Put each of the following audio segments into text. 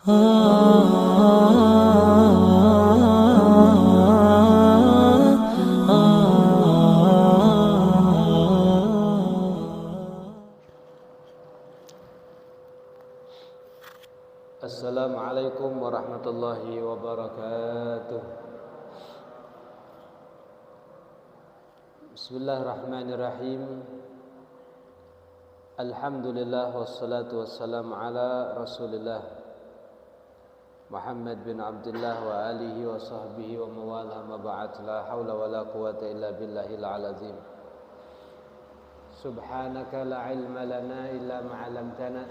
Assalamualaikum warahmatullahi wabarakatuh. Bismillahirrahmanirrahim. Alhamdulillah wassalatu wassalamu ala Rasulillah Muhammad bin Abdullah wa alihi wa sahbihi wa mawala ma ba'd. La hawla wa la quwata illa billahil azim. Subhanaka la ilma lana illa ma 'allamtana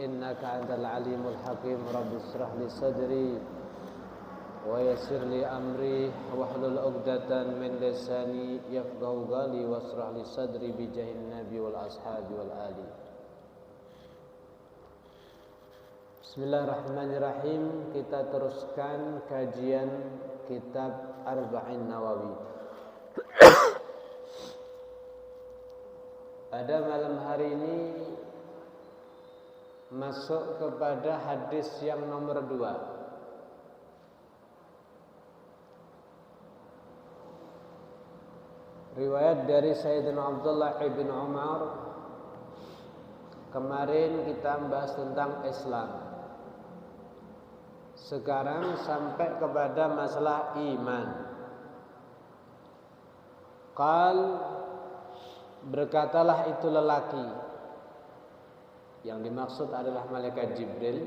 innaka antal alimul hakim. Rabbi israh li sadri wa yassir li amri wahlul 'uqdatan min lisani yafqahu qawli washrah li sadri bi jahin nabi wal ashabi wal ali. Bismillahirrahmanirrahim. Kita teruskan kajian kitab Arba'in Nawawi. Pada malam hari ini masuk kepada hadis yang nomor 2. Riwayat dari Sayyidina Abdullah ibn Umar. Kemarin kita membahas tentang Islam. Sekarang sampai kepada masalah iman. Berkatalah itu lelaki, yang dimaksud adalah malaikat Jibril.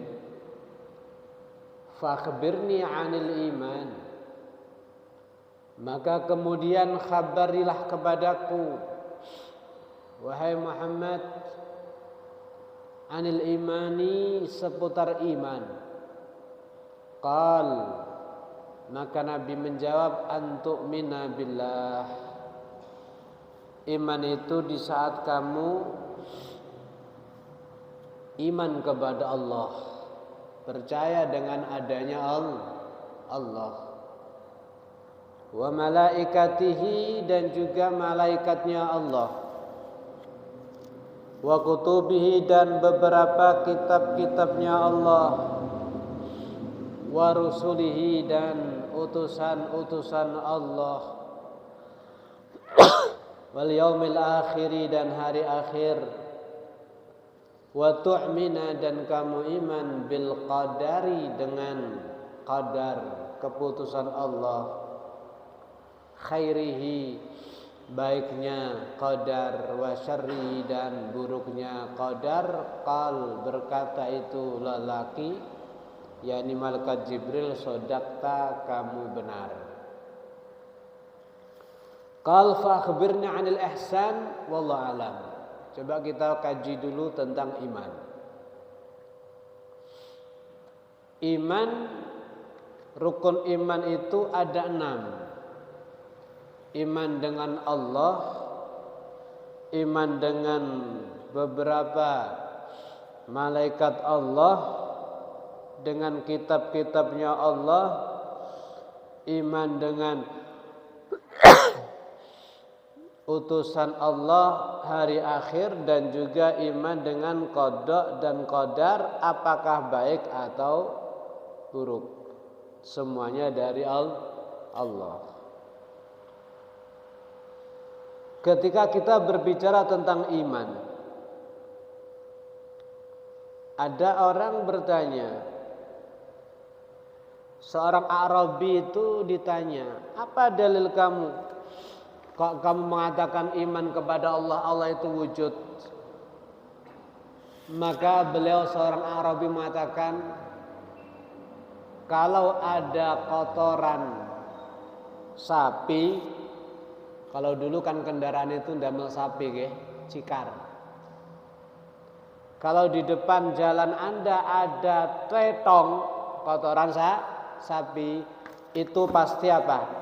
Fakhbirni 'anil iman. Maka kemudian khabarilah kepadaku, wahai Muhammad, 'anil imani, seputar iman. Maka Nabi menjawab, antu'mina billah. Iman itu di saat kamu iman kepada Allah, percaya dengan adanya Allah, wa malaikatihi, dan juga malaikatnya Allah, wa kutubihi, dan beberapa kitab-kitabnya Allah, wa rusulihi, dan utusan-utusan Allah, wal yaumil akhiri, dan hari akhir, wa tu'mina, dan kamu iman bil qadari, dengan qadar, keputusan Allah, khairihi, baiknya qadar, wa syarrihi, dan buruknya qadar. Berkata itu lelaki, yakni malaikat Jibril, sodakta, kamu benar. Fa akhbirni 'anil ihsan wallahu alam. Coba kita kaji dulu tentang iman. Iman, rukun iman itu ada 6. Iman dengan Allah, iman dengan beberapa malaikat Allah, dengan kitab-kitabnya Allah, iman dengan utusan Allah, hari akhir, dan juga iman dengan qada dan qadar, apakah baik atau buruk. Semuanya dari Allah. Ketika kita berbicara tentang iman, ada orang bertanya, seorang Arabi itu ditanya, apa dalil kamu? Kok kamu mengatakan iman kepada Allah, Allah itu wujud? Maka beliau, seorang Arabi, mengatakan, kalau ada kotoran sapi, kalau dulu kan kendaraan itu ndamel sapi, cikar. Kalau di depan jalan Anda ada tetong kotoran sapi, itu pasti apa?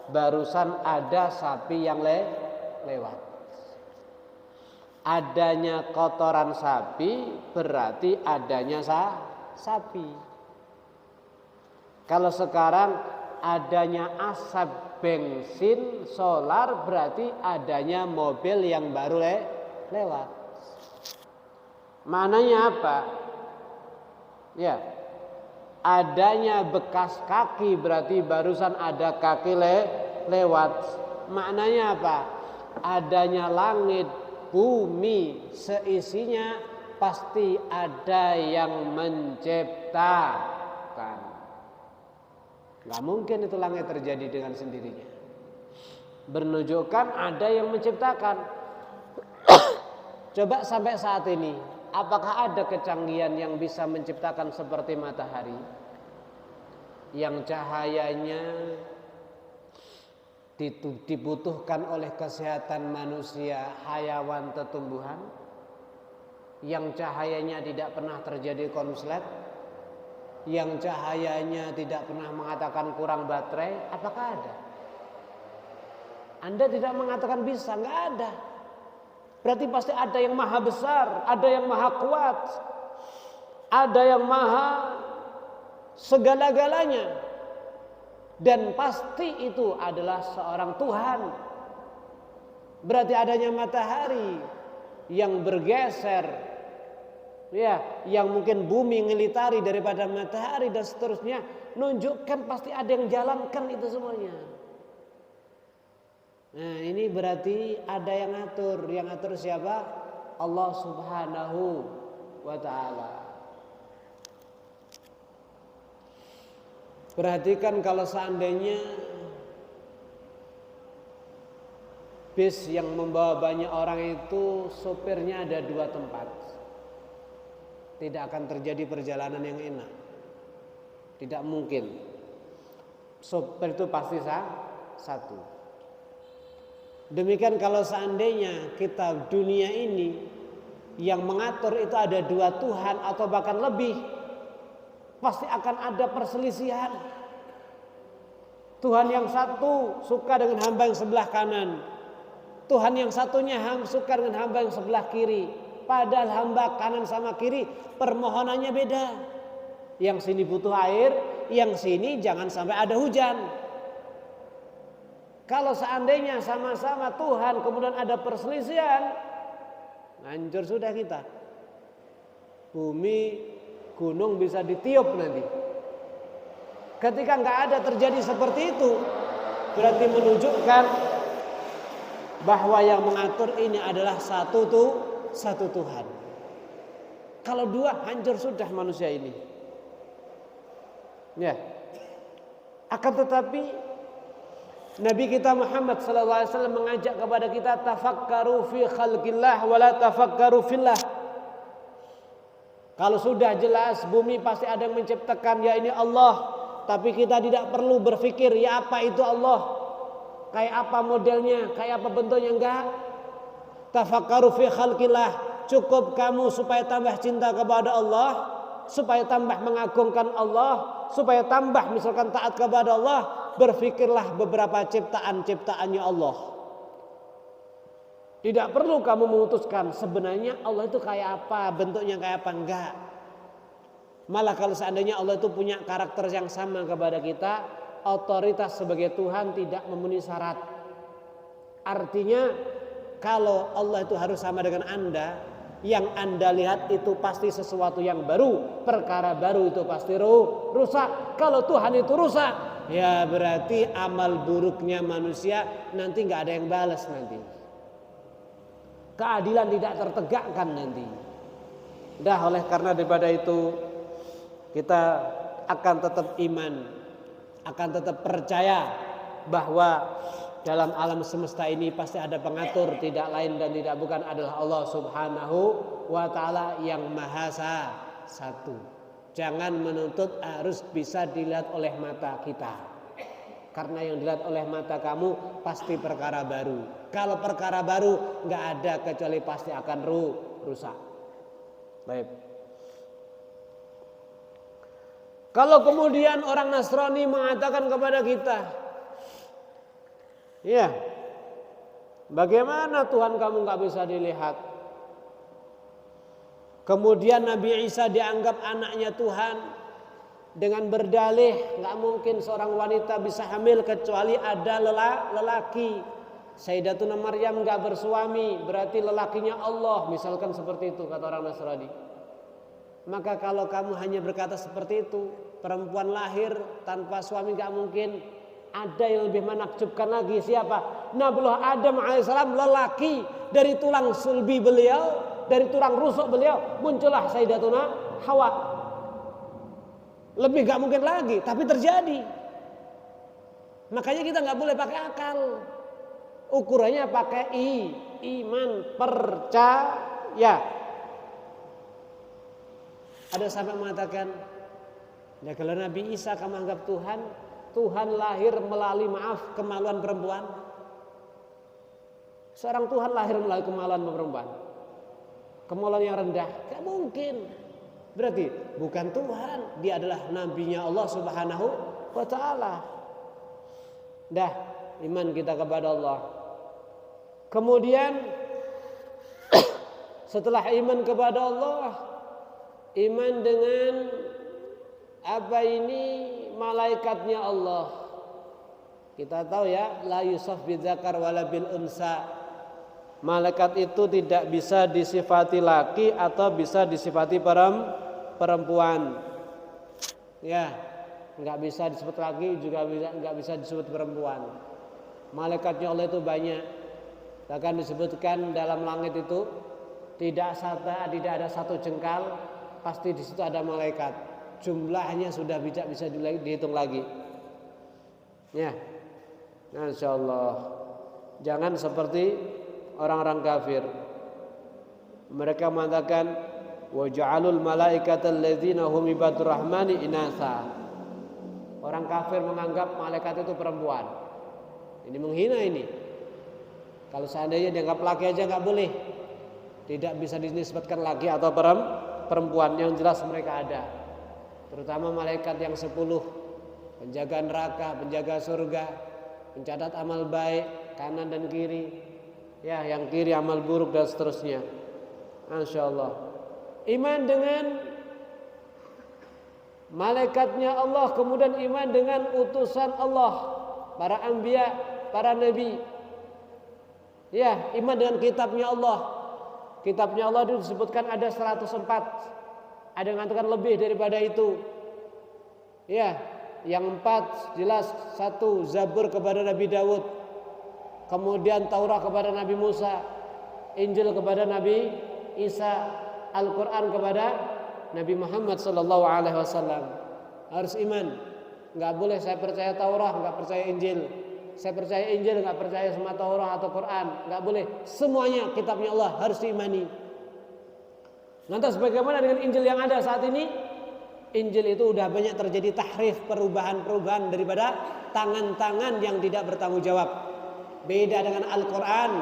Barusan ada sapi yang lewat. Adanya kotoran sapi berarti adanya sapi. Kalau sekarang adanya asap bensin, solar, berarti adanya mobil yang baru lewat. Maknanya apa? Ya, adanya bekas kaki berarti barusan ada kaki lewat. Maknanya apa? Adanya langit, bumi, seisinya pasti ada yang menciptakan. Gak mungkin itu langit terjadi dengan sendirinya. Menunjukkan ada yang menciptakan. Coba sampai saat ini, apakah ada kecanggihan yang bisa menciptakan seperti matahari? Yang cahayanya dibutuhkan oleh kesehatan manusia, hayawan, tumbuhan, yang cahayanya tidak pernah terjadi konslet, yang cahayanya tidak pernah mengatakan kurang baterai. Apakah ada? Anda tidak mengatakan bisa, nggak ada. Berarti pasti ada yang maha besar, ada yang maha kuat, ada yang maha segala-galanya. Dan pasti itu adalah seorang Tuhan. Berarti adanya matahari yang bergeser, ya, yang mungkin bumi ngelitari daripada matahari dan seterusnya, nunjukkan pasti ada yang jalankan itu semuanya. Nah, ini berarti ada yang ngatur. Yang ngatur siapa? Allah Subhanahu wa ta'ala. Perhatikan kalau seandainya bis yang membawa banyak orang itu sopirnya ada 2 tempat, tidak akan terjadi perjalanan yang enak. Tidak mungkin. Sopir itu pasti satu. Demikian kalau seandainya kita dunia ini yang mengatur itu ada 2 Tuhan atau bahkan lebih, pasti akan ada perselisihan. Tuhan yang satu suka dengan hamba yang sebelah kanan, Tuhan yang satunya suka dengan hamba yang sebelah kiri. Padahal hamba kanan sama kiri permohonannya beda. Yang sini butuh air, yang sini jangan sampai ada hujan. Kalau seandainya sama-sama Tuhan kemudian ada perselisihan, hancur sudah kita. Bumi, gunung bisa ditiup nanti. Ketika nggak ada terjadi seperti itu, berarti menunjukkan bahwa yang mengatur ini adalah satu Tuhan. Kalau 2 hancur sudah manusia ini. Ya. Akan tetapi Nabi kita Muhammad SAW mengajak kepada kita tafakkaru fi khalqillah wa la tafakkaru fillah. Kalau sudah jelas bumi pasti ada yang menciptakan, ya ini Allah. Tapi kita tidak perlu berpikir ya apa itu Allah, kayak apa modelnya, kayak apa bentuknya, enggak. Tafakkaru fi khalqillah. Cukup kamu supaya tambah cinta kepada Allah, supaya tambah mengagungkan Allah, supaya tambah misalkan taat kepada Allah, berpikirlah beberapa ciptaan-ciptaannya Allah. Tidak perlu kamu memutuskan sebenarnya Allah itu kayak apa, bentuknya kayak apa, enggak. Malah kalau seandainya Allah itu punya karakter yang sama kepada kita, otoritas sebagai Tuhan tidak memenuhi syarat. Artinya kalau Allah itu harus sama dengan Anda, yang Anda lihat itu pasti sesuatu yang baru, perkara baru itu pasti rusak. Kalau Tuhan itu rusak, ya berarti amal buruknya manusia nanti nggak ada yang balas nanti. Keadilan tidak tertegakkan nanti. Dah oleh karena daripada itu kita akan tetap iman, akan tetap percaya bahwa dalam alam semesta ini pasti ada pengatur, tidak lain dan tidak bukan adalah Allah Subhanahu wa ta'ala yang maha satu. Jangan menuntut harus bisa dilihat oleh mata kita. Karena yang dilihat oleh mata kamu pasti perkara baru. Kalau perkara baru nggak ada kecuali pasti akan rusak. Baik. Kalau kemudian orang Nasrani mengatakan kepada kita, ya, bagaimana Tuhan kamu nggak bisa dilihat? Kemudian Nabi Isa dianggap anaknya Tuhan. Dengan berdalih nggak mungkin seorang wanita bisa hamil kecuali ada lelaki. Sayyidatuna Maryam nggak bersuami, berarti lelakinya Allah, misalkan seperti itu kata orang Nasrani. Maka kalau kamu hanya berkata seperti itu, perempuan lahir tanpa suami gak mungkin. Ada yang lebih menakjubkan lagi. Siapa? Nabiullah Adam alaihissalam, lelaki. Dari tulang sulbi beliau, dari tulang rusuk beliau, muncullah Sayyidatuna Hawa. Lebih gak mungkin lagi, tapi terjadi. Makanya kita gak boleh pakai akal. Ukurannya pakai iman, percaya. Ada sahabat mengatakan, ya kalau Nabi Isa kamu anggap Tuhan, Tuhan lahir melalui kemaluan perempuan. Seorang Tuhan lahir melalui kemaluan perempuan. Kemaluan yang rendah, gak mungkin. Berarti bukan Tuhan, dia adalah nabinya Allah Subhanahu wa ta'ala. Dah, iman kita kepada Allah. Kemudian setelah iman kepada Allah, iman dengan malaikatnya Allah. Kita tahu ya, la yusaf bidzakar wala bil unsa. Malaikat itu tidak bisa disifati laki atau bisa disifati perempuan. Ya, nggak bisa disebut laki, juga nggak bisa disebut perempuan. Malaikatnya Allah itu banyak. Bahkan disebutkan dalam langit itu tidak ada satu jengkal, pasti di situ ada malaikat. Jumlahnya sudah bisa dihitung lagi. Ya, Insya Allah. Jangan seperti orang-orang kafir. Mereka mengatakan wa ja'alul malaikata alladzina hum ibadur rahmani inatha. Orang kafir menganggap malaikat itu perempuan. Ini menghina ini. Kalau seandainya dianggap laki aja nggak boleh. Tidak bisa dinisbatkan laki atau perempuan. Yang jelas mereka ada. Terutama malaikat yang 10, penjaga neraka, penjaga surga, pencatat amal baik kanan dan kiri. Ya, yang kiri amal buruk dan seterusnya. Masya Allah. Iman dengan malaikatnya Allah, kemudian iman dengan utusan Allah, para anbiya, para nabi. Ya, iman dengan kitabnya Allah. Kitabnya Allah itu disebutkan ada 104. Ada yang mengatakan lebih daripada itu. Ya, yang 4 jelas, 1 Zabur kepada Nabi Daud, kemudian Taurat kepada Nabi Musa, Injil kepada Nabi Isa, Al-Quran kepada Nabi Muhammad SAW. Harus iman. Nggak boleh saya percaya Taurat, nggak percaya Injil. Saya percaya Injil, nggak percaya sama Taurat atau Quran. Nggak boleh. Semuanya kitabnya Allah harus diimani. Lantas bagaimana dengan Injil yang ada saat ini? Injil itu udah banyak terjadi tahrif, perubahan-perubahan daripada tangan-tangan yang tidak bertanggung jawab. Beda dengan Al-Quran.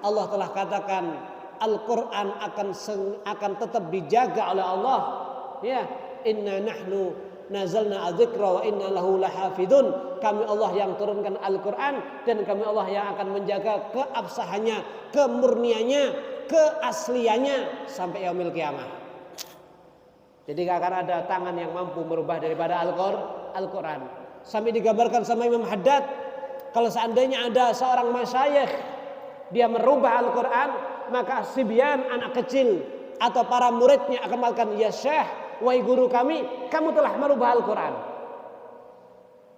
Allah telah katakan Al-Quran akan tetap dijaga oleh Allah. Ya, inna nahnu nazalna adzikra wa inna lahu lahafidun. Kami Allah yang turunkan Al-Quran dan kami Allah yang akan menjaga keabsahannya, kemurniannya, keasliannya sampai yaumil kiamah. Jadi gak akan ada tangan yang mampu merubah daripada Al-Quran. Sampai digambarkan sama Imam Haddad, kalau seandainya ada seorang masyayikh dia merubah Al-Quran, maka sibyan, anak kecil atau para muridnya akan mengatakan, ya syekh, wahai guru kami, kamu telah merubah Al-Quran.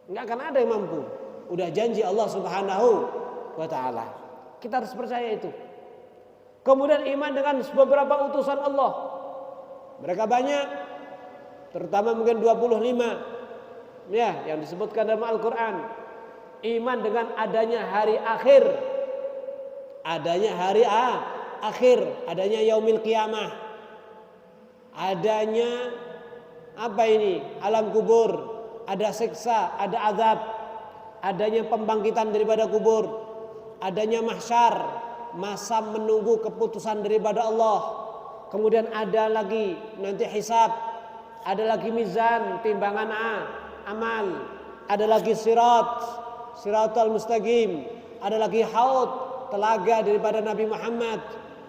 Nggak akan ada yang mampu. Udah janji Allah Subhanahu wa ta'ala. Kita harus percaya itu. Kemudian iman dengan beberapa utusan Allah. Mereka banyak, terutama mungkin 25 ya, yang disebutkan dalam Al-Quran. Iman dengan adanya hari akhir, adanya hari akhir, adanya yaumil qiyamah, adanya apa ini? Alam kubur, ada siksa, ada azab, adanya pembangkitan daripada kubur, adanya mahsyar, masa menunggu keputusan daripada Allah. Kemudian ada lagi nanti hisab, ada lagi mizan, timbangan amal, ada lagi siratal mustaqim, ada lagi haud, telaga daripada Nabi Muhammad.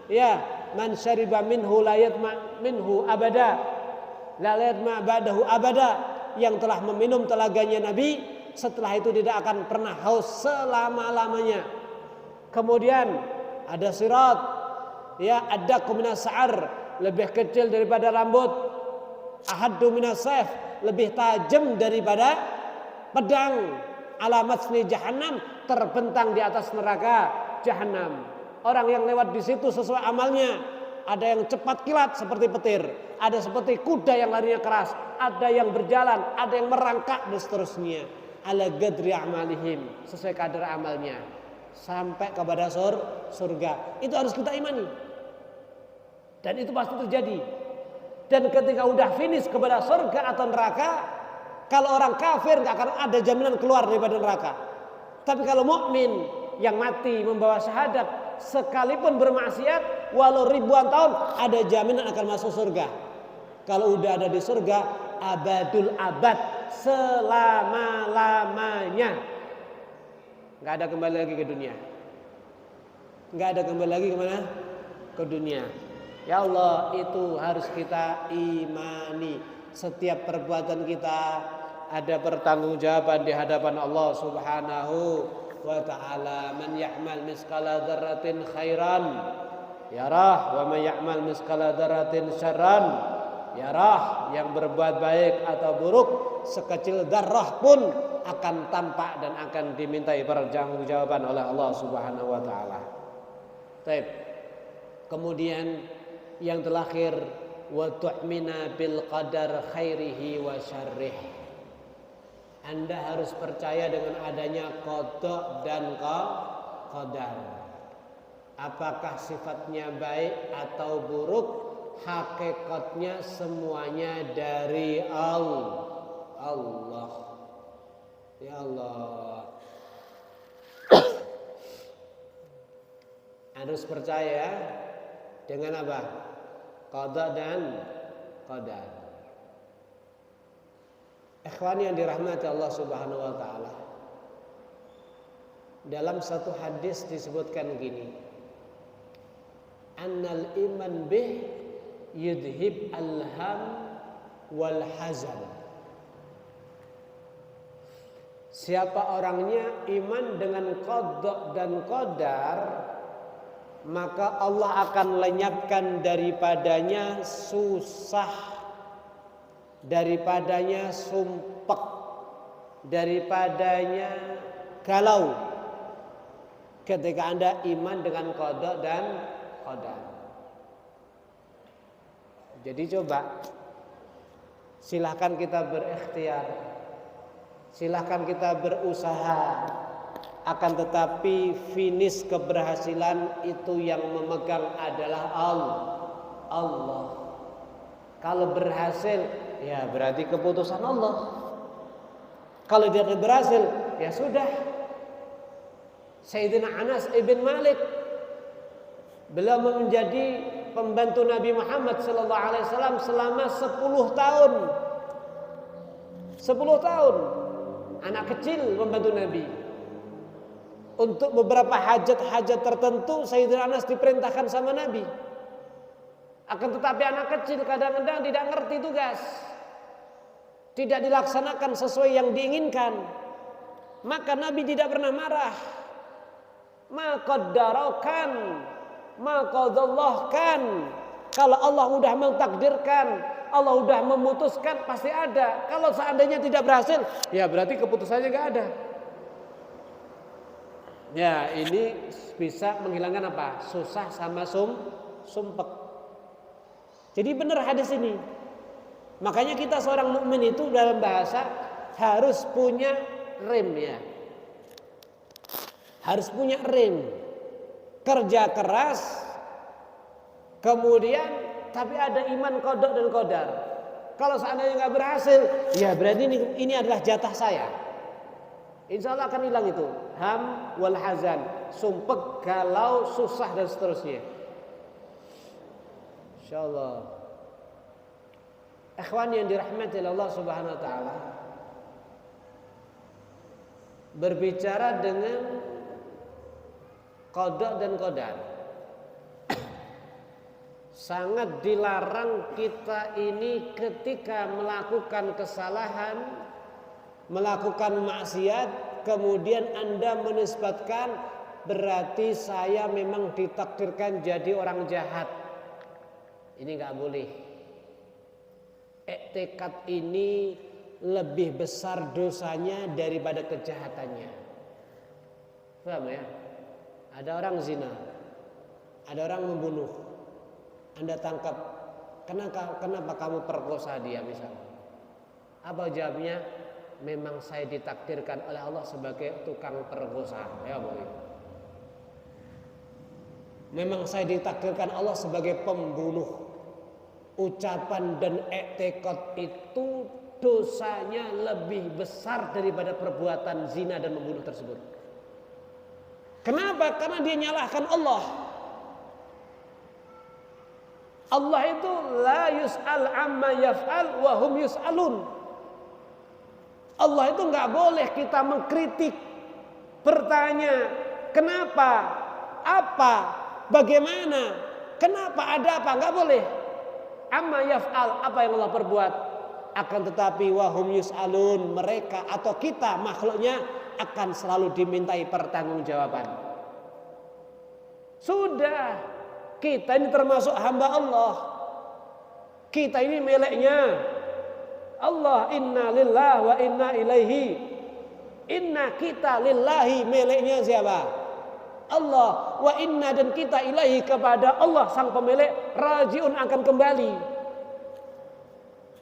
Ya, man syariba minhu la yatma minhu abada, la yatma ba'dahu abada. Yang telah meminum telaganya Nabi, setelah itu tidak akan pernah haus selama-lamanya. Kemudian ada sirat, ya, ada minas sa'ar, lebih kecil daripada rambut. ahaddu minas sayf, lebih tajam daripada pedang, ala matni jahannam, terbentang di atas neraka jahannam. Orang yang lewat di situ sesuai amalnya, ada yang cepat kilat seperti petir, ada seperti kuda yang larinya keras, ada yang berjalan, ada yang merangkak dan seterusnya. Ala gadri amalihim, sesuai kadar amalnya, sampai kepada surga. Itu harus kita imani. Dan itu pasti terjadi. Dan ketika udah finish kepada surga atau neraka, kalau orang kafir nggak akan ada jaminan keluar daripada neraka. Tapi kalau mukmin yang mati membawa syahadat, sekalipun bermaksiat walau ribuan tahun, ada jaminan akan masuk surga. Kalau udah ada di surga, abadul abad, selama-lamanya. Nggak ada kembali lagi ke dunia. Nggak ada kembali lagi kemana? Ke dunia. Ya Allah, itu harus kita imani. Setiap perbuatan kita ada pertanggungjawaban di hadapan Allah Subhanahu wa ta'ala. Man ya'mal miskala dzarratin khairan yarah, wa man ya'mal miskala dzarratin syarran yarah. Yang berbuat baik atau buruk sekecil darah pun akan tampak dan akan dimintai pertanggungjawaban oleh Allah Subhanahu wa ta'ala. Baik. Kemudian yang terakhir, wa tu'mina bil qadar khairihi wa syarrih. Anda harus percaya dengan adanya qada dan qadar. Apakah sifatnya baik atau buruk, hakikatnya semuanya dari Allah. Ya Allah. Harus percaya dengan apa? Qada dan qadar. Ikhwan yang dirahmati Allah Subhanahu wa taala. Dalam satu hadis disebutkan gini. Annal iman bih yudhib al-ham wal hazan. Siapa orangnya iman dengan qada dan qadar, maka Allah akan lenyapkan daripadanya susah, daripadanya sumpek, daripadanya galau ketika Anda iman dengan qada dan qadar. Jadi coba silahkan kita berikhtiar, silahkan kita berusaha. Akan tetapi finish keberhasilan itu yang memegang adalah Allah. Kalau berhasil, ya berarti keputusan Allah. Kalau tidak berhasil, ya sudah. Sayyidina Anas ibn Malik, beliau menjadi pembantu Nabi Muhammad SAW selama 10 tahun. 10 tahun, anak kecil pembantu Nabi. Untuk beberapa hajat-hajat tertentu Sayyidina Anas diperintahkan sama Nabi. Akan tetapi anak kecil kadang-kadang tidak ngerti tugas, tidak dilaksanakan sesuai yang diinginkan. Maka Nabi tidak pernah marah. Ma qaddarakan, ma qadallahkan. Kalau Allah sudah mentakdirkan, Allah sudah memutuskan, pasti ada. Kalau seandainya tidak berhasil, ya berarti keputusannya enggak ada. Ya, ini bisa menghilangkan apa? Susah sama sumpek. Jadi benar hadis ini. Makanya kita seorang mukmin itu dalam bahasa harus punya rem ya. Harus punya rem. Kerja keras, kemudian tapi ada iman qada dan qadar. Kalau seandainya nggak berhasil, ya berarti ini adalah jatah saya. Insya Allah akan hilang itu ham wal hazan, sumpek, galau, susah dan seterusnya. Insya Allah. Ikhwan yang dirahmati Allah Subhanahu Wa Taala, berbicara dengan qada dan qadar, sangat dilarang kita ini ketika melakukan kesalahan, melakukan maksiat, kemudian Anda menisbatkan berarti saya memang ditakdirkan jadi orang jahat. Ini nggak boleh. I'tikad ini lebih besar dosanya daripada kejahatannya. Paham ya? Ada orang zina, ada orang membunuh, Anda tangkap, kenapa kamu perkosa dia misalnya? Apa jawabnya? Memang saya ditakdirkan oleh Allah sebagai tukang perkosa. Ya boy. Memang saya ditakdirkan Allah sebagai pembunuh. Ucapan dan i'tikad itu dosanya lebih besar daripada perbuatan zina dan membunuh tersebut. Kenapa? Karena dia nyalahkan Allah. Allah itu la yus'al amma yaf'al wa hum yus'alun. Allah itu nggak boleh kita mengkritik, bertanya kenapa, apa, bagaimana, kenapa, ada apa, nggak boleh. Amma yaf'al, apa yang Allah perbuat. Akan tetapi wahum yus'alun, mereka atau kita makhluknya akan selalu dimintai pertanggungjawaban. Sudah, kita ini termasuk hamba Allah. Kita ini miliknya Allah. Inna lillah wa inna ilaihi. Inna kita lillahi, miliknya siapa? Allah. Wa inna, dan kita ilahi, kepada Allah sang pemilik, rajiun, akan kembali.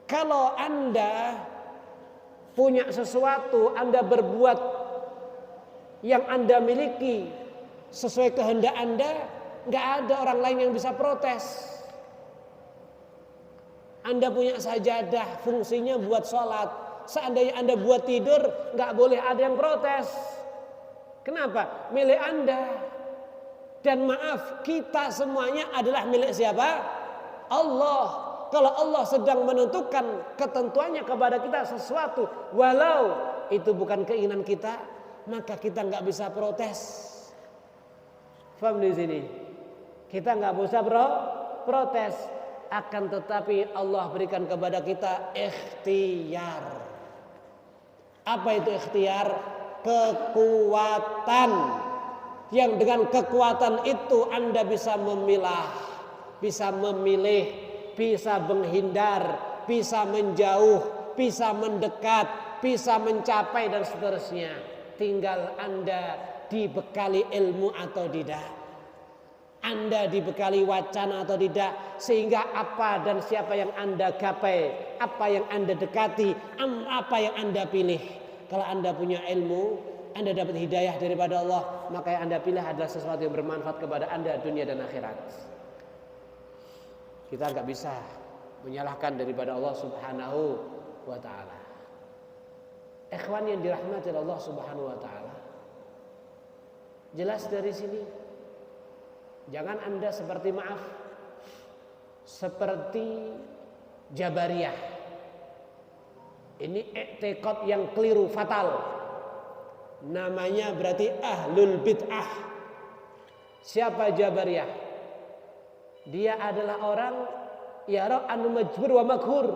Kalau Anda punya sesuatu, Anda berbuat yang Anda miliki sesuai kehendak Anda, nggak ada orang lain yang bisa protes. Anda punya sajadah, fungsinya buat sholat. Seandainya Anda buat tidur, nggak boleh ada yang protes. Kenapa? Milik Anda. Dan maaf, kita semuanya adalah milik siapa? Allah. Kalau Allah sedang menentukan ketentuannya kepada kita sesuatu, walau itu bukan keinginan kita, maka kita nggak bisa protes. Faham di sini? Kita nggak bisa protes. Akan tetapi Allah berikan kepada kita ikhtiar. Apa itu ikhtiar? Kekuatan. Yang dengan kekuatan itu Anda bisa memilah, bisa memilih, bisa menghindar, bisa menjauh, bisa mendekat, bisa mencapai dan seterusnya. Tinggal Anda dibekali ilmu atau tidak. Anda dibekali wacana atau tidak, sehingga apa dan siapa yang Anda gapai, apa yang Anda dekati, apa yang Anda pilih. Kalau Anda punya ilmu, Anda dapat hidayah daripada Allah, maka yang Anda pilih adalah sesuatu yang bermanfaat kepada Anda dunia dan akhirat. Kita nggak bisa menyalahkan daripada Allah Subhanahu wa ta'ala. Ikhwan yang dirahmati Allah Subhanahu wa ta'ala, jelas dari sini, jangan Anda seperti seperti Jabariyah. Ini i'tikad yang keliru, fatal. Namanya berarti ahlul bid'ah. Siapa Jabariyah? Dia adalah orang yara anu majbur wa maghur.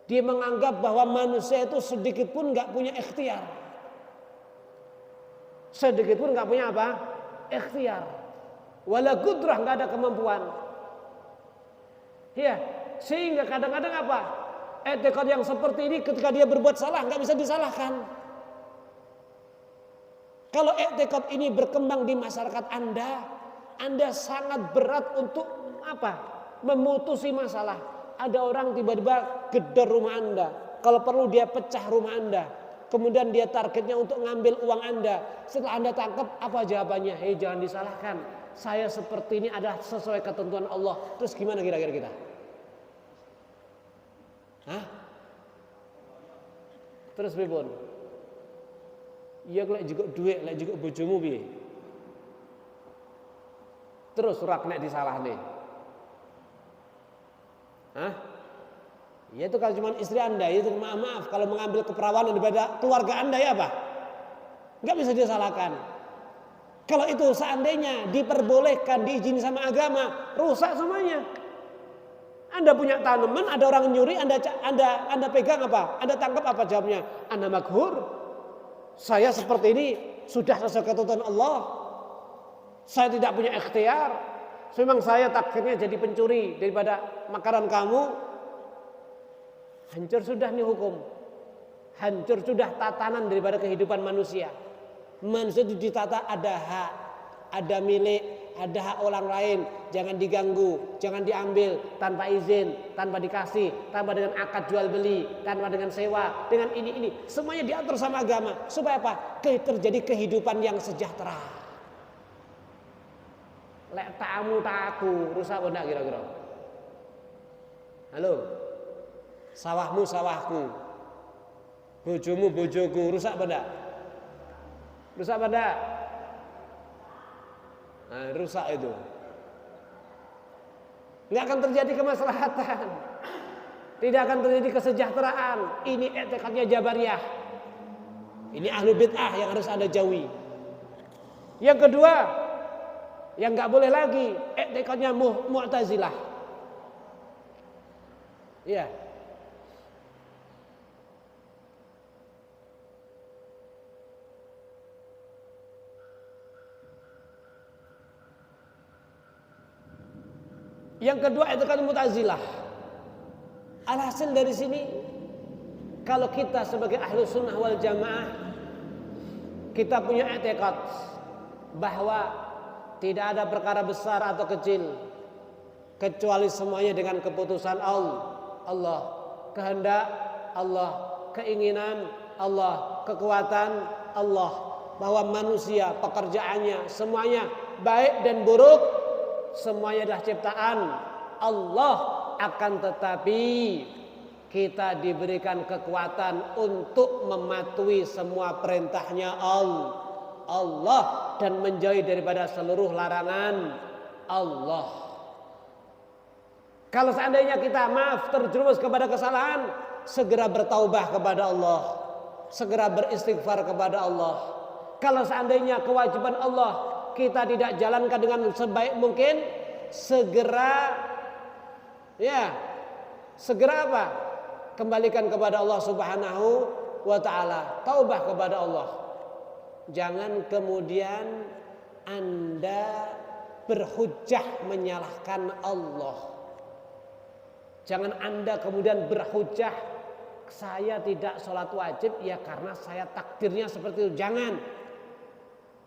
Dia menganggap bahwa manusia itu sedikit pun nggak punya ikhtiar. Sedikit pun nggak punya apa? Ikhtiar. Wala qudrah, nggak ada kemampuan. Ya, sehingga kadang-kadang apa? I'tikad yang seperti ini ketika dia berbuat salah nggak bisa disalahkan. Kalau i'tikad ini berkembang di masyarakat Anda sangat berat untuk apa? Memutusi masalah. Ada orang tiba-tiba gedor rumah Anda. Kalau perlu dia pecah rumah Anda. Kemudian dia targetnya untuk ngambil uang Anda. Setelah Anda tangkap, apa jawabannya? Hei, jangan disalahkan. Saya seperti ini adalah sesuai ketentuan Allah. Terus gimana kira-kira kita? Hah? Terus pripun? Ya lek juga duit, lek juga bojomu piye? Terus ora kena disalahne. Hah? Ya itu kalau cuma istri Anda, itu maaf kalau mengambil keperawanan daripada keluarga Anda, ya apa? Enggak bisa disalahkan. Kalau itu seandainya diperbolehkan, diizini sama agama, rusak semuanya. Anda punya tanaman, ada orang nyuri, Anda pegang apa? Anda tangkap apa jawabnya? Anda maghur. Saya seperti ini sudah sesuai ketentuan Allah. Saya tidak punya ikhtiar. Memang saya takdirnya jadi pencuri daripada makanan kamu. Hancur sudah nih hukum. Hancur sudah tatanan daripada kehidupan manusia. Manusia itu ditata ada hak, ada milik, ada hak orang lain. Jangan diganggu, jangan diambil tanpa izin, tanpa dikasih, tanpa dengan akad jual beli, tanpa dengan sewa, dengan ini. Semuanya diatur sama agama. Supaya apa? Terjadi kehidupan yang sejahtera. Lek tamu taku, rusak benda kira-kira. Halo, sawahmu sawahku, bojomu bojoku, rusak benda. Rusak benda. Nah, rusak itu. Nggak akan terjadi kemaslahatan. Tidak akan terjadi kesejahteraan. Ini etikatnya Jabariyah. Ini ahlu bid'ah yang harus Anda jauhi. Yang kedua, yang nggak boleh lagi, etikatnya Mu'tazilah. Iya. Yang kedua itu kan Mu'tazilah. Alhasil dari sini, kalau kita sebagai ahlu sunnah wal jamaah, kita punya i'tiqad bahwa tidak ada perkara besar atau kecil kecuali semuanya dengan keputusan Allah, kehendak Allah, keinginan Allah, kekuatan Allah, bahwa manusia pekerjaannya semuanya baik dan buruk, semuanya adalah ciptaan Allah, akan tetapi kita diberikan kekuatan untuk mematuhi semua perintahnya Allah dan menjauhi daripada seluruh larangan Allah. Kalau seandainya kita terjerumus kepada kesalahan, segera bertaubah kepada Allah, segera beristighfar kepada Allah. Kalau seandainya kewajiban Allah kita tidak jalankan dengan sebaik mungkin, segera apa? Kembalikan kepada Allah Subhanahu wa ta'ala, taubah kepada Allah. Jangan kemudian Anda berhujjah menyalahkan Allah. Jangan Anda kemudian berhujjah, saya tidak sholat wajib ya karena saya takdirnya seperti itu. Jangan.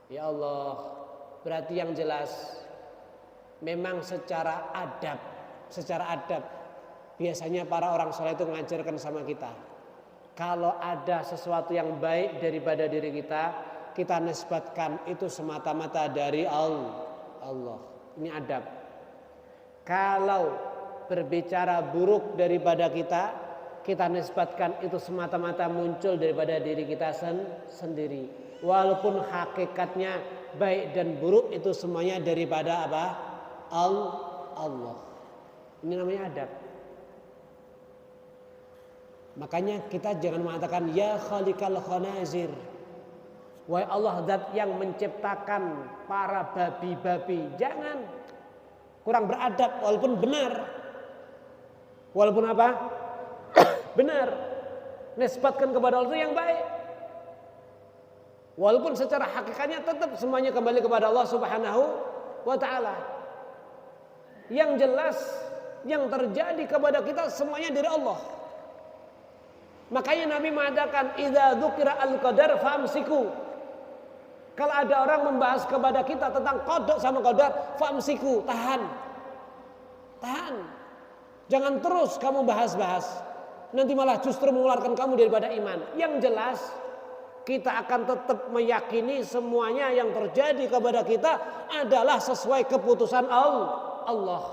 Ya Allah, berarti yang jelas memang secara adab biasanya para orang soleh itu mengajarkan sama kita, kalau ada sesuatu yang baik daripada diri kita nisbatkan itu semata-mata dari Allah. Ini adab. Kalau berbicara buruk daripada kita nisbatkan itu semata-mata muncul daripada diri kita sendiri. Walaupun hakikatnya baik dan buruk itu semuanya daripada apa? Allah. Ini namanya adab. Makanya kita jangan mengatakan ya khaliqal khanazir, wahai Allah zat yang menciptakan para babi-babi. Jangan. Kurang beradab walaupun benar. Walaupun apa? Benar. Nisbatkan kepada Allah itu yang baik. Walaupun secara hakikatnya tetap semuanya kembali kepada Allah Subhanahu wa ta'ala. Yang jelas yang terjadi kepada kita semuanya dari Allah. Makanya Nabi mengatakan idza dzukira al-qadar famsiku. Kalau ada orang membahas kepada kita tentang qada sama qadar, famsiku, tahan. Jangan terus kamu bahas-bahas. Nanti malah justru mengeluarkan kamu daripada iman. Yang jelas kita akan tetap meyakini semuanya yang terjadi kepada kita adalah sesuai keputusan Allah.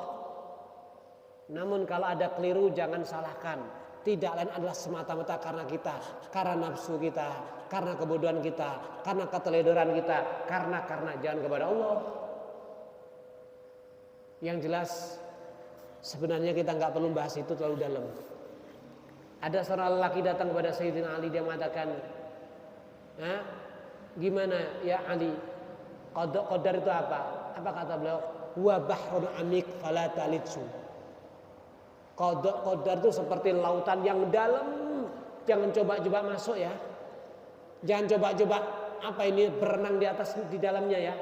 Namun kalau ada keliru jangan salahkan. Tidak lain adalah semata-mata karena kita, karena nafsu kita, karena kebodohan kita, karena keteledoran kita, karena jangan kepada Allah. Yang jelas sebenarnya kita nggak perlu bahas itu terlalu dalam. Ada seorang lelaki datang kepada Sayyidina Ali, dia mengatakan, gimana ya Ali, qadar itu apa? Apa kata beliau? Wa bahrun amik fala talitsu. Qadar itu seperti lautan yang dalam, jangan coba-coba masuk ya. Jangan coba-coba berenang di dalamnya ya.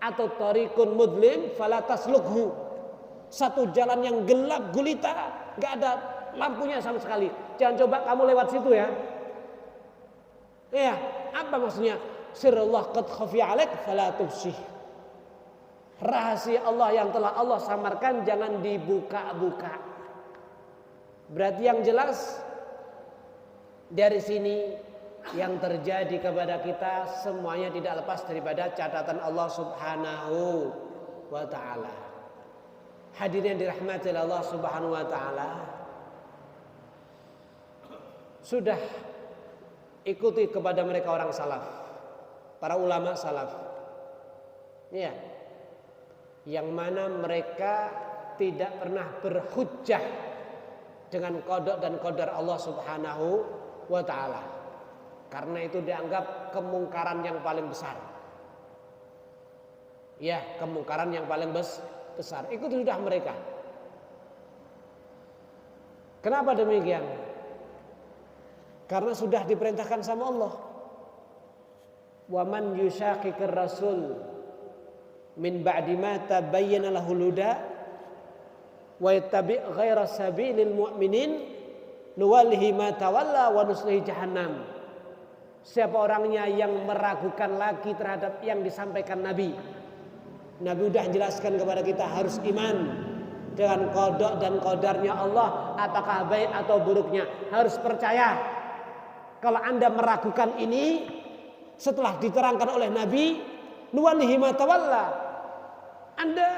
Atau tariqun mudlim fala taslukhu. Satu jalan yang gelap gulita, enggak ada lampunya sama sekali. Jangan coba kamu lewat situ ya. Iya, apa maksudnya? Sirrullah qad khafiya 'alaik fala tufsih. Rahasia Allah yang telah Allah samarkan jangan dibuka-buka. Berarti yang jelas dari sini yang terjadi kepada kita semuanya tidak lepas daripada catatan Allah Subhanahu wa taala. Hadirin yang dirahmati Allah Subhanahu wa taala, sudah ikuti kepada mereka orang salaf, para ulama salaf. Ya. Yang mana mereka tidak pernah berhujjah dengan qada dan qadar Allah Subhanahu wa taala. Karena itu dianggap kemungkaran yang paling besar. Ya, kemungkaran yang paling besar. Itu sudah mereka. Kenapa demikian? Karena sudah diperintahkan sama Allah. Wa man yushaqiqir rasul min ba'di ma tabayyana lahul huda wa yattabi' ghaira sabilil mu'minin nuwallihi ma tawalla wa nuslihi jahannam. Siapa orangnya yang meragukan lagi terhadap yang disampaikan Nabi. Nabi sudah jelaskan kepada kita harus iman dengan qada dan qadarnya Allah, apakah baik atau buruknya. Harus percaya. Kalau Anda meragukan ini setelah diterangkan oleh Nabi, nuwallihi ma tawalla, Anda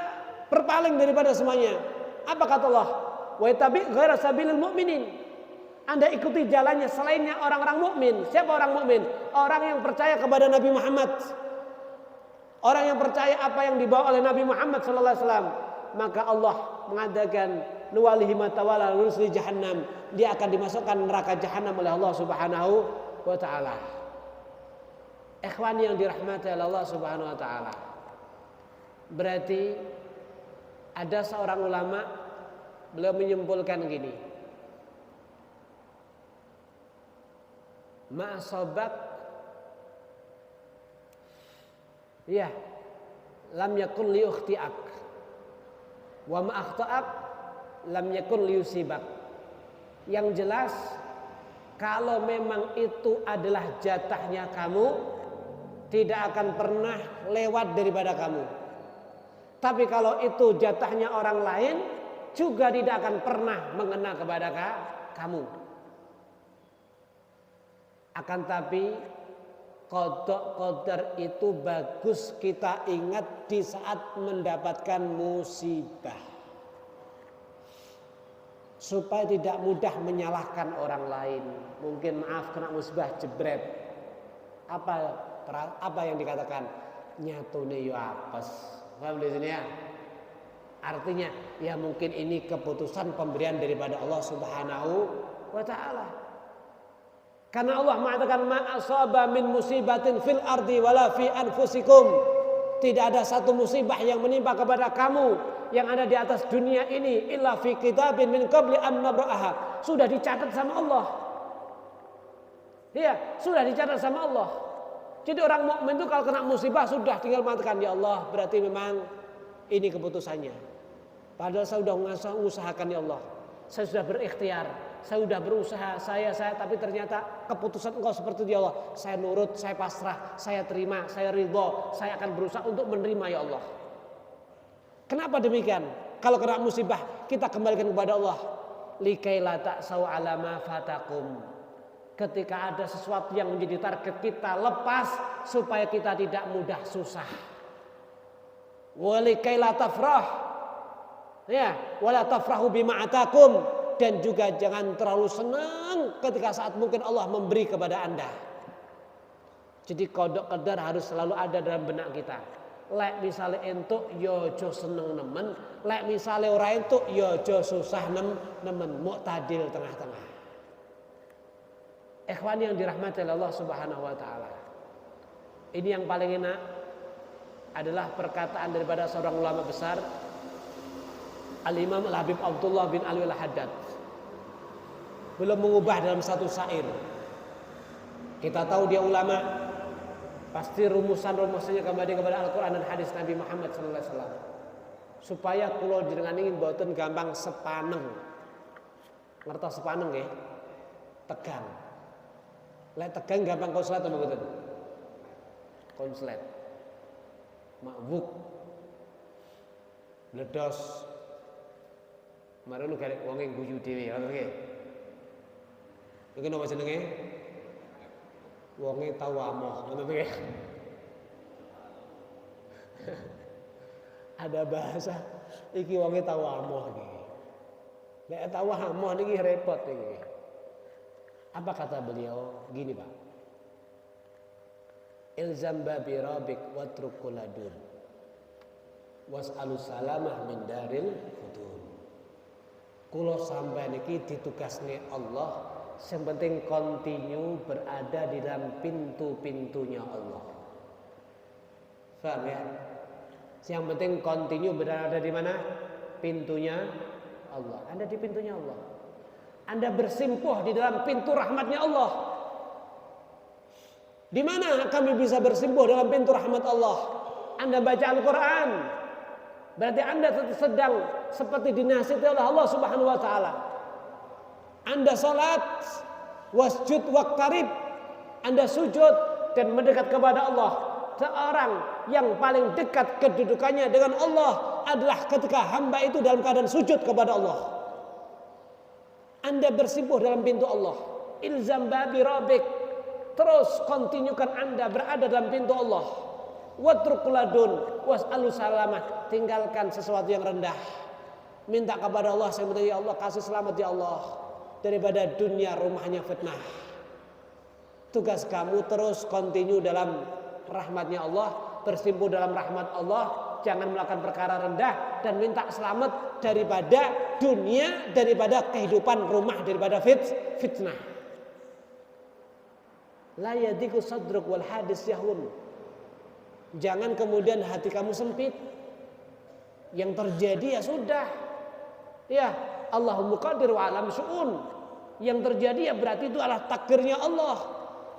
berpaling daripada semuanya. Apa kata Allah? Wa tabi' ghaira sabilil mu'minin. Anda ikuti jalannya selainnya orang-orang mukmin. Siapa orang mukmin? Orang yang percaya kepada Nabi Muhammad. Orang yang percaya apa yang dibawa oleh Nabi Muhammad sallallahu alaihi wasallam. Maka Allah mengadakan nuwalihi ma tawalla nusli jahannam. Dia akan dimasukkan neraka jahanam oleh Allah Subhanahu wa taala. Ikhwan yang dirahmati oleh Allah Subhanahu wa taala. Berarti ada seorang ulama, beliau menyimpulkan gini. Ma'asabak ya lam yakun li ukhtiak wa ma'akhta'ak lam yakun li yusibak. Yang jelas kalau memang itu adalah jatahnya kamu, tidak akan pernah lewat daripada kamu. Tapi kalau itu jatahnya orang lain, juga tidak akan pernah mengena kepada kamu. Akan tapi qada qadar itu bagus kita ingat di saat mendapatkan musibah, supaya tidak mudah menyalahkan orang lain. Mungkin maaf kena musibah jebret. Apa yang dikatakan? Nyatune yo apes. Paham di sini ya? Artinya ya mungkin ini keputusan pemberian daripada Allah Subhanahu wa taala. Karena Allah mengatakan ma asaba min musibatin fil ardi wala fi anfusikum. Tidak ada satu musibah yang menimpa kepada kamu yang ada di atas dunia ini illa fi kitabin min qabli an nabra'aha. Sudah dicatat sama Allah. Iya, sudah dicatat sama Allah. Jadi orang mukmin itu kalau kena musibah sudah tinggal mengatakan ya Allah, berarti memang ini keputusannya. Padahal saya sudah mengusahakan ya Allah. Saya sudah berikhtiar, saya sudah berusaha, saya tapi ternyata keputusan Engkau seperti itu ya Allah. Saya nurut, saya pasrah, saya terima, saya ridho, saya akan berusaha untuk menerima ya Allah. Kenapa demikian? Kalau kena musibah kita kembalikan kepada Allah. Likai la ta'sau ala ma fatakum. Ketika ada sesuatu yang menjadi target kita, lepas supaya kita tidak mudah susah. Walikai la tafrah, ya, wala tafrahu bima atakum, dan juga jangan terlalu senang ketika saat mungkin Allah memberi kepada Anda. Jadi qada qadar harus selalu ada dalam benak kita. Lek misale entuk yo aja seneng nemen, lek misale ora entuk yo aja susah nemen, mu'tadil tengah-tengah. Ikhwan yang dirahmati Allah Subhanahu wa taala. Ini yang paling enak adalah perkataan daripada seorang ulama besar, Al-Imam Al-Habib Abdullah bin Ali Al-Haddad. Belum mengubah dalam satu syair. Kita tahu dia ulama, pasti rumusan-rumusannya kembali kepada Al-Quran dan hadis Nabi Muhammad SAW. Supaya kula jenengan ingin boten gampang sepaneng. Ngertos sepaneng nggih. Tegang. Lek tegang gampang konslet apa mboten? Konslet. Mabuk. Bledos. Marang garek wonge guyu dhewe, ngoten nggih. Iki napa jenenge? Wonge tau amoh, ngoten nggih. Ada bahasa iki wonge tau amoh iki. Nek tau amoh niki repot iki. Apa kata beliau? Gini Pak. Ilzam babi rabik watrukul ladun. Was'alu salamah min daril futun. Kulo sampai niki ditugasne Allah, yang penting continue berada di dalam pintu-pintunya Allah. Paham ya? Yang penting continue berada di mana? Pintunya Allah. Anda di pintunya Allah. Anda bersimpuh di dalam pintu rahmatnya Allah. Di mana kami bisa bersimpuh dalam pintu rahmat Allah? Anda baca Al-Quran. Berarti Anda sedang seperti dinasihati oleh Allah Subhanahu wa taala. Anda salat, wasjud waqtarib. Anda sujud dan mendekat kepada Allah. Seorang yang paling dekat kedudukannya dengan Allah adalah ketika hamba itu dalam keadaan sujud kepada Allah. Anda bersimpuh dalam pintu Allah. Ilzam babi rabbik. Terus kontinukan Anda berada dalam pintu Allah. Watrukul ladun was'alu salamah. Tinggalkan sesuatu yang rendah. Minta kepada Allah, saya minta ya Allah kasih selamat ya Allah daripada dunia rumahnya fitnah. Tugas kamu terus continue dalam rahmatnya Allah, bersimpuh dalam rahmat Allah, jangan melakukan perkara rendah dan minta selamat daripada dunia, daripada kehidupan rumah, daripada fitnah. La yadiku sadruk wal hadis yahun. Jangan kemudian hati kamu sempit. Yang terjadi ya sudah. Ya, Allahumma qadir wa alam syu'un. Yang terjadi ya berarti itu adalah takdirnya Allah.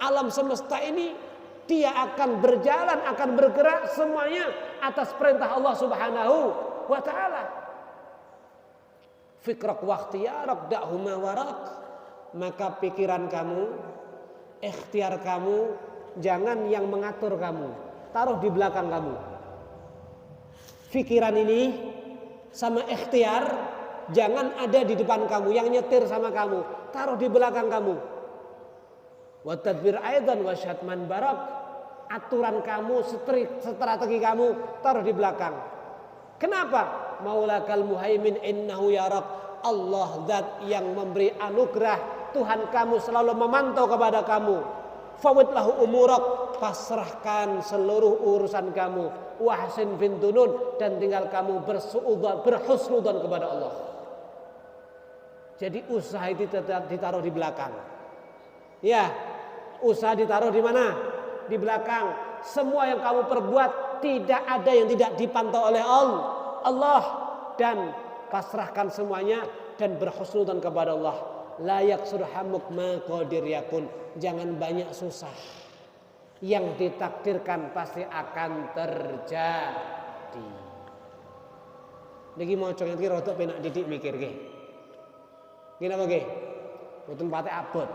Alam semesta ini dia akan berjalan, akan bergerak semuanya atas perintah Allah Subhanahu wa taala. Fikrak wa ikhtiyarak da'huma warak. Maka pikiran kamu, ikhtiar kamu jangan yang mengatur kamu, taruh di belakang kamu. Pikiran ini sama ikhtiar jangan ada di depan kamu, yang nyetir sama kamu, taruh di belakang kamu. Wa tadbir aidan wa syatman barak. Aturan kamu, strategi kamu taruh di belakang. Kenapa? Maulakal muhaimin innahu yarak. Allah zat yang memberi anugerah, Tuhan kamu selalu memantau kepada kamu. Fawid lahu umurak. Pasrahkan seluruh urusan kamu. Wahsin fintunun. Dan tinggal kamu berhusnudzon kepada Allah. Jadi usaha itu ditaruh di belakang. Ya, usaha ditaruh di mana? Di belakang. Semua yang kamu perbuat tidak ada yang tidak dipantau oleh Allah. Dan pasrahkan semuanya dan berhusnudzon kepada Allah. La yaksur hamuk ma qadir yakun. Jangan banyak susah. Yang ditakdirkan pasti akan terjadi. Niki maca iki rada penak didik mikir nggih. Gini apa nggih? Mboten pate abot.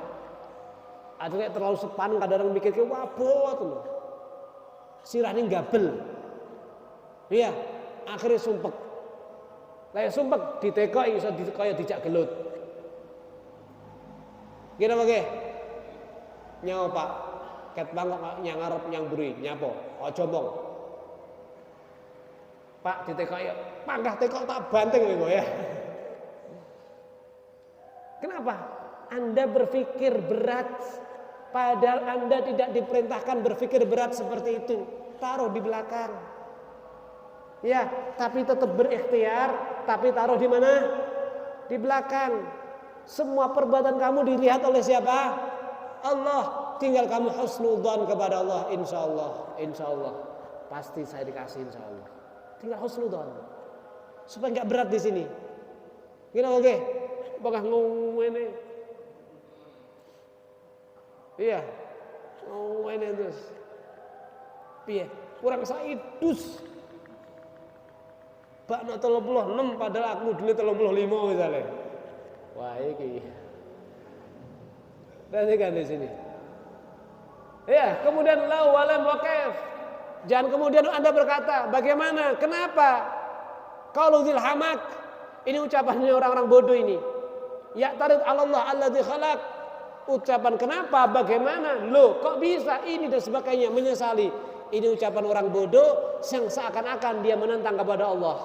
Akhirnya terlalu sepan kadang mikir ke wabot lho. Sirahne gabel. Iya, akhirnya sumpek. Lah sumpek ditekoki iso kaya dijak gelut. Gini apa nggih? Nyawa Pak. Ket bangkok yang ngarep yang buri nyapo, aja omong. Pak ditekoki, panggah tekok tak banting kowe ya. Kenapa? Anda berpikir berat padahal Anda tidak diperintahkan berpikir berat seperti itu. Taruh di belakang. Ya, tapi tetap berikhtiar, tapi taruh di mana? Di belakang. Semua perbuatan kamu dilihat oleh siapa? Allah. Tinggal kamu husnudzon kepada Allah, insya Allah pasti saya dikasih insya Allah. Tinggal husnudzon supaya nggak berat di sini. Gini oke, apakah ngomong ini? Iya, ngomong ini terus. Iya, kurang saidus. Bak nak 36 padahal aku dulu 35 misalnya. Wah, iki. Perhatikan di sini. Ya, kemudian lau walam waqaf. Jangan kemudian Anda berkata, bagaimana? Kenapa? Qaulu dzil hamak. Ini ucapannya orang-orang bodoh ini. Ya tarid 'ala Allah alladzi khalaq. Ucapan kenapa? Bagaimana? Loh, kok bisa ini dan sebagainya, menyesali. Ini ucapan orang bodoh yang seakan-akan dia menentang kepada Allah.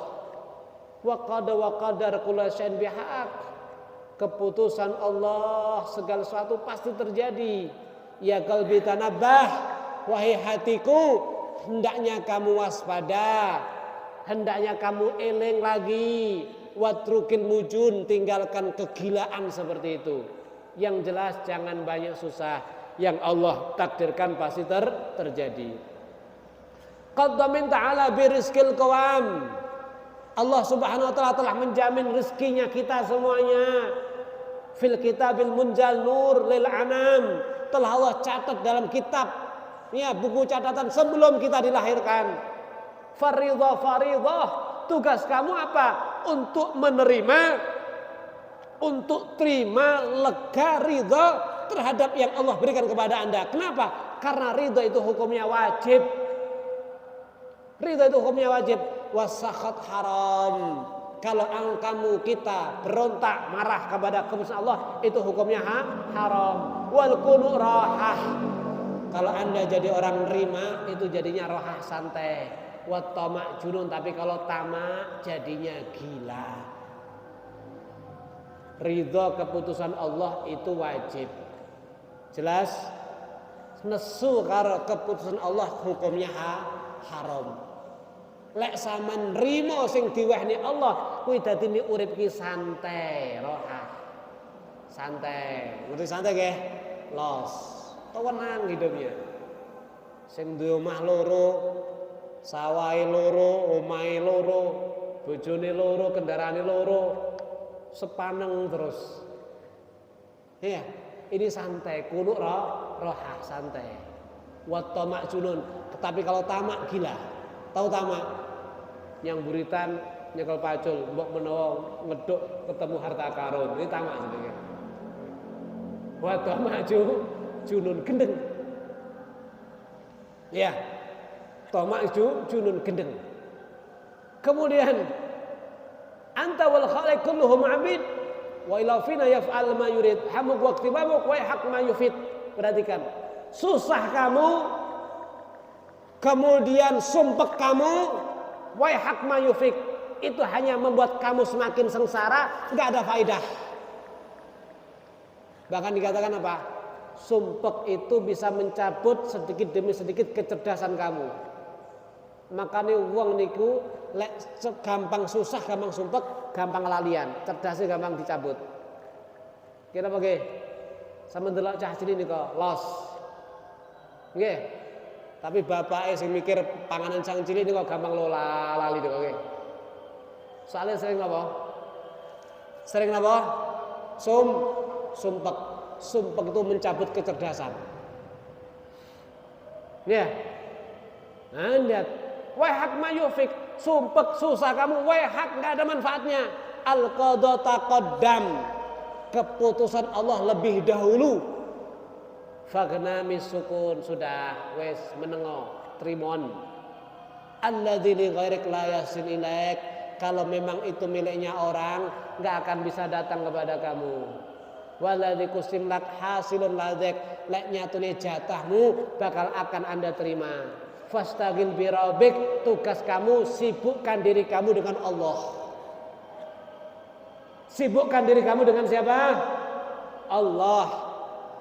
Wa qadar kullu syai'in bihaq. Keputusan Allah segala sesuatu pasti terjadi. Ya qalbi tanabbah, wahai hatiku, hendaknya kamu waspada, hendaknya kamu eling lagi. Watrukil mujun, tinggalkan kegilaan seperti itu. Yang jelas jangan banyak susah, yang Allah takdirkan pasti terjadi. Qaddamin ta'ala birizqil qawam. Allah Subhanahu wa taala telah menjamin rezekinya kita semuanya. Fil kitabil munjal nur lil anam. Telah Allah catat dalam kitab, ya, buku catatan sebelum kita dilahirkan. Faridah. Tugas kamu apa? Untuk menerima, untuk terima, lega, ridha terhadap yang Allah berikan kepada Anda. Kenapa? Karena ridha itu hukumnya wajib. Ridha itu hukumnya wajib. Wasakhat haram. Kalau kamu kita berontak marah kepada keputusan Allah, itu hukumnya haram. Wal qunu rahah. Kalau Anda jadi orang nerima, itu jadinya rohah santai. Wat tamak junun, tapi kalau tamak jadinya gila. Ridha keputusan Allah itu wajib. Jelas? Nesu karo keputusan Allah hukumnya haram. Lek sampean nrimo sing diwehni Allah, kuwi dadi urip ki santai, rohah. Santai. Ngerti santai nggih? Los. Tenang hidupnya. Sing duwe omah loro, sawahe loro, omahe loro, bojone loro, kendaraane loro, sepaneng terus. Iya, ini santai, kunuk rohah santai. Wa tamak junun, tetapi kalau tamak gila. Tahu tamak? Yang buritan nyekel pacul, mbok menawa ngeduk ketemu harta karun. Ini tamak sebenarnya. Wa tamak junun gendeng. Ya. Tamak junun gendeng. Kemudian anta wal khaliq kulluhum 'abid wa ila fina yaf'al ma yurid. Hamuk waqti babuk wa haq ma yufid. Perhatikan. Susah kamu, kemudian sumpek kamu, wai hak mayufik, itu hanya membuat kamu semakin sengsara, nggak ada faedah. Bahkan dikatakan apa? Sumpek itu bisa mencabut sedikit demi sedikit kecerdasan kamu. Makanya uang niku lek gampang susah, gampang sumpek, gampang lalian, cerdasnya gampang dicabut. Kira apa nggih? Sama ndelok cah cilik nika los. Nggih. Tapi bapake sing mikir panganan sang cilik niku gampang lali niku nggih. Soalnya sering apa? Sering apa? Sumpek. Sumpek itu mencabut kecerdasan. Ya. Anda wai hak mayufik, sumpek susah kamu, wai hak enggak ada manfaatnya. Al-qada taqaddam. Keputusan Allah lebih dahulu. Fagnami sukun, sudah wes menengo trimon. Alladzi li ghairik la yasin ilaik. Kalau memang itu miliknya orang, enggak akan bisa datang kepada kamu. Waladzi kusim lak hasilun ladzek. Lek nyatune jatahmu bakal akan Anda terima. Fastagil bi rabbik, tugas kamu sibukkan diri kamu dengan Allah. Sibukkan diri kamu dengan siapa? Allah.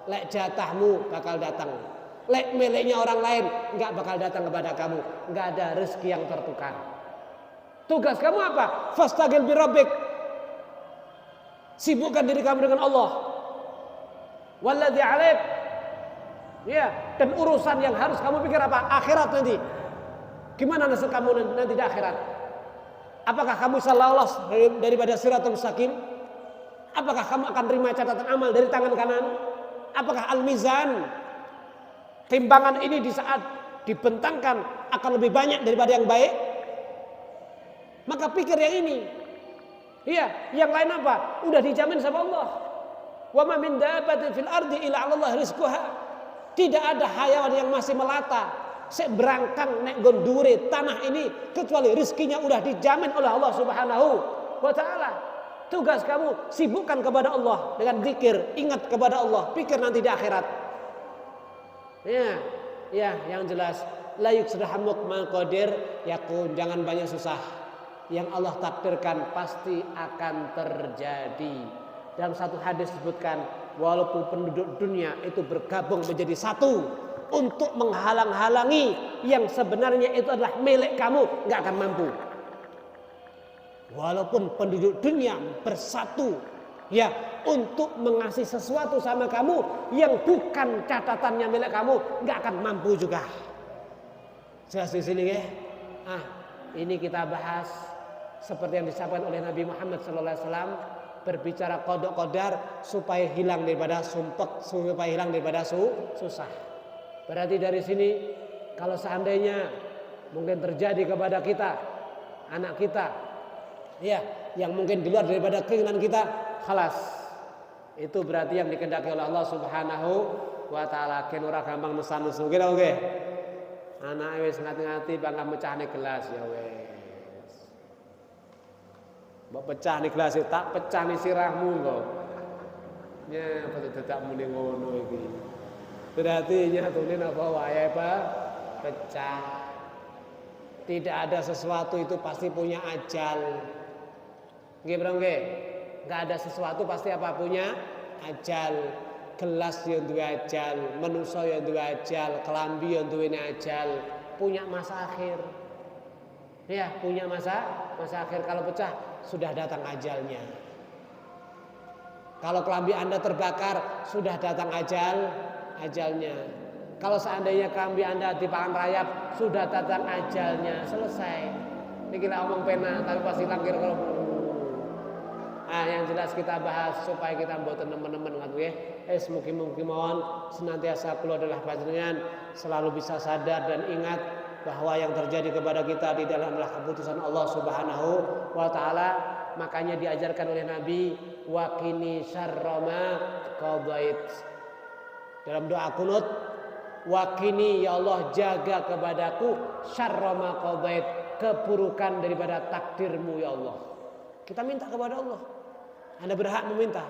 Lek jatahmu bakal datang. Lek miliknya orang lain enggak bakal datang kepada kamu. Enggak ada rezeki yang tertukar. Tugas kamu apa? Fastagil bi rabbik. Sibukkan diri kamu dengan Allah. Walladzi 'alaik. Ya, dan urusan yang harus kamu pikir apa? Akhirat nanti. Gimana nasib kamu nanti di akhirat? Apakah kamu bisa lolos daripada siratul mustaqim? Apakah kamu akan terima catatan amal dari tangan kanan? Apakah al-mizan, timbangan ini di saat dibentangkan akan lebih banyak daripada yang baik? Maka pikir yang ini. Iya, yang lain apa? Udah dijamin sama Allah. Wa ma min dabbatin fil ardi illa 'ala Allah rizquha. Tidak ada hayawan yang masih melata, seberangkang nek gondure tanah ini kecuali rizkinya udah dijamin oleh Allah Subhanahu wa taala. Tugas kamu sibukkan kepada Allah dengan zikir, ingat kepada Allah, pikir nanti di akhirat. Ya, yang jelas la yuksrahamuk maqadir yakun, jangan banyak susah. Yang Allah takdirkan pasti akan terjadi. Dalam satu hadis disebutkan, walaupun penduduk dunia itu bergabung menjadi satu untuk menghalang-halangi yang sebenarnya itu adalah milik kamu, nggak akan mampu. Walaupun penduduk dunia bersatu ya untuk mengasih sesuatu sama kamu yang bukan catatannya milik kamu, nggak akan mampu juga. Jelas di sini ya. Ini kita bahas seperti yang disampaikan oleh Nabi Muhammad SAW, berbicara qada qadar supaya hilang daripada sumpek, supaya hilang daripada susah. Berarti dari sini kalau seandainya mungkin terjadi kepada kita, anak kita, ya, yang mungkin di luar daripada keinginan kita, khalas. Itu berarti yang dikehendaki oleh Allah Subhanahu wa taala. Ken ora gampang nusa-nusu kira oke. Anake wis ngati-ngati bangga mecahne gelas ya wis. Mbok pecah nih gelas tak pecah nih sirahmu kok. Ya pada dadak muni ngono iki. Berarti nyatune apa wae pecah. Tidak ada sesuatu itu pasti punya ajal. Nggih, Bro, nggih. Enggak ada sesuatu pasti apa punya ajal. Gelas yang duwe ajal, manusa yang duwe ajal, kelambi yang duwe ajal, punya masa akhir. Ya, punya masa akhir. Kalau pecah sudah datang ajalnya. Kalau kelambi Anda terbakar sudah datang ajalnya. Kalau seandainya kelambi Anda dipangan rayap sudah datang ajalnya, selesai. Niki lah omong pena tapi pasti langkir kalau yang jelas kita bahas supaya kita mboten teman-teman ngoten nggih. Mugi-mugi mawon senantiasa kula adalah panjenengan selalu bisa sadar dan ingat bahwa yang terjadi kepada kita di dalam adalah keputusan Allah Subhanahu wa taala. Makanya diajarkan oleh Nabi, waqini syarra ma qadait. Dalam doa kunut, waqini ya Allah jaga kepadaku syarra ma qadait, keburukan daripada takdirmu ya Allah. Kita minta kepada Allah. Anda berhak meminta.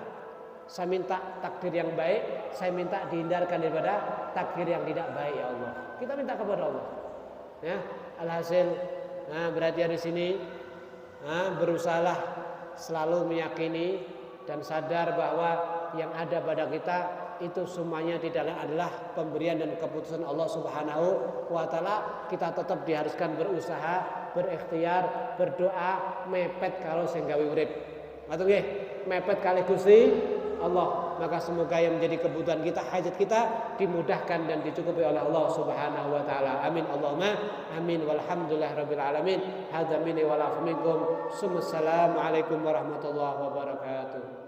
Saya minta takdir yang baik, saya minta dihindarkan daripada takdir yang tidak baik ya Allah. Kita minta kepada Allah. Ya, alhasil berarti di sini berusahalah selalu meyakini dan sadar bahwa yang ada pada kita itu semuanya tidak adalah pemberian dan keputusan Allah Subhanahu wa taala. Kita tetap diharuskan berusaha, berikhtiar, berdoa, mepet kalau sing gawe urip. Ngoten nggih, mepet kali Gusti Allah. Maka semoga yang menjadi kebutuhan kita, hajat kita dimudahkan dan dicukupi oleh Allah Subhanahu wa taala. Amin Allahumma amin walhamdulillahirabbil alamin. Hadza minni wa lakum minkum. Assalamualaikum warahmatullahi wabarakatuh.